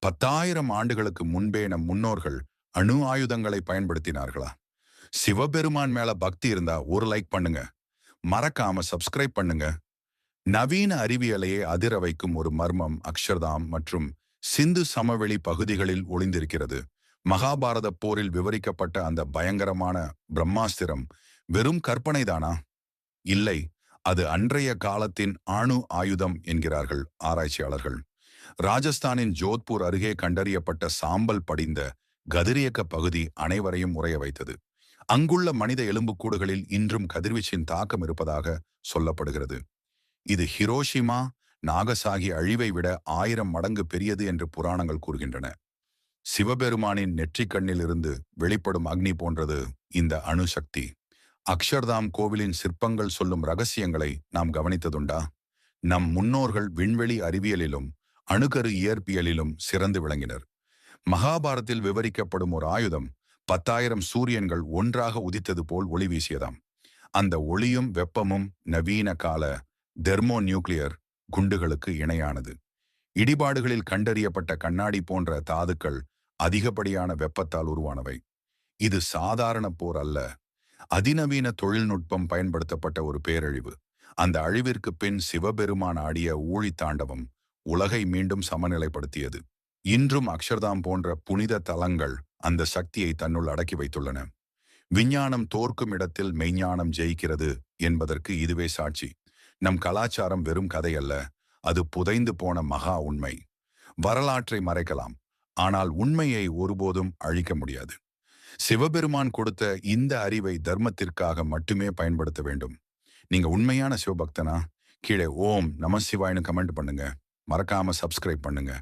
10,000 ஆண்டுகளுக்கு முன்பே நம் முன்னோர்கள் அணு ஆயுதங்களை பயன்படுத்தினார்களா? சிவபெருமான் மேல பக்தி இருந்தா ஒரு லைக் பண்ணுங்க. மறக்காம சப்ஸ்கிரைப் பண்ணுங்க. நவீன அறிவியலையே அதிர வைக்கும் ஒரு மர்மம் அக்ஷர்தாம் மற்றும் சிந்து சமவெளி பகுதிகளில் ஒளிந்திருக்கிறது. மகாபாரத போரில் விவரிக்கப்பட்ட அந்த பயங்கரமான பிரம்மாஸ்திரம் வெறும் கற்பனைதானா? இல்லை, அது அன்றைய காலத்தின் அணு ஆயுதம் என்கிறார்கள் ஆராய்ச்சியாளர்கள். ராஜஸ்தானின் ஜோத்பூர் அருகே கண்டறியப்பட்ட சாம்பல் படிந்த கதிரியக்க பகுதி அனைவரையும் உறைய வைத்தது. அங்குள்ள மனித எலும்புக்கூடுகளில் இன்றும் கதிர்வீச்சின் தாக்கம் இருப்பதாக சொல்லப்படுகிறது. இது ஹிரோஷிமா, நாகசாகி அழிவை விட 1000 மடங்கு பெரியது என்று புராணங்கள் கூறுகின்றன. சிவபெருமானின் நெற்றிக்கண்ணில் இருந்து வெளிப்படும் அக்னி போன்றது இந்த அணுசக்தி. அக்ஷர்தாம் கோவிலின் சிற்பங்கள் சொல்லும் ரகசியங்களை நாம் கவனித்ததுண்டா? நம் முன்னோர்கள் விண்வெளி அறிவியலிலும் அணுக்கரு இயற்பியலிலும் சிறந்து விளங்கினர். மகாபாரத்தில் விவரிக்கப்படும் ஒரு ஆயுதம் 10,000 சூரியன்கள் ஒன்றாக உதித்தது போல் ஒளி வீசியதாம். அந்த ஒளியும் வெப்பமும் நவீன கால தெர்மோ நியூக்ளியர் குண்டுகளுக்கு இணையானது. இடிபாடுகளில் கண்டறியப்பட்ட கண்ணாடி போன்ற தாதுக்கள் அதிகப்படியான வெப்பத்தால் உருவானவை. இது சாதாரண போர் அல்ல, அதிநவீன தொழில்நுட்பம் பயன்படுத்தப்பட்ட ஒரு பேரழிவு. அந்த அழிவிற்கு பின் சிவபெருமான் ஆடிய ஊழி தாண்டவம் உலகை மீண்டும் சமநிலைப்படுத்தியது. இன்றும் அக்ஷர்தாம் போன்ற புனித தலங்கள் அந்த சக்தியை தன்னுள் அடக்கி வைத்துள்ளன. விஞ்ஞானம் தோற்கும் இடத்தில் மெய்ஞானம் ஜெயிக்கிறது என்பதற்கு இதுவே சாட்சி. நம் கலாச்சாரம் வெறும் கதை அல்ல, அது புதைந்து போன மகா உண்மை. வரலாற்றை மறைக்கலாம், ஆனால் உண்மையை ஒருபோதும் அழிக்க முடியாது. சிவபெருமான் கொடுத்த இந்த அறிவை தர்மத்திற்காக மட்டுமே பயன்படுத்த வேண்டும். நீங்க உண்மையான சிவபக்தனா? கீழே ஓம் நம சிவாய்னு கமெண்ட் பண்ணுங்க. மறக்காம சப்ஸ்கிரைப் பண்ணுங்க.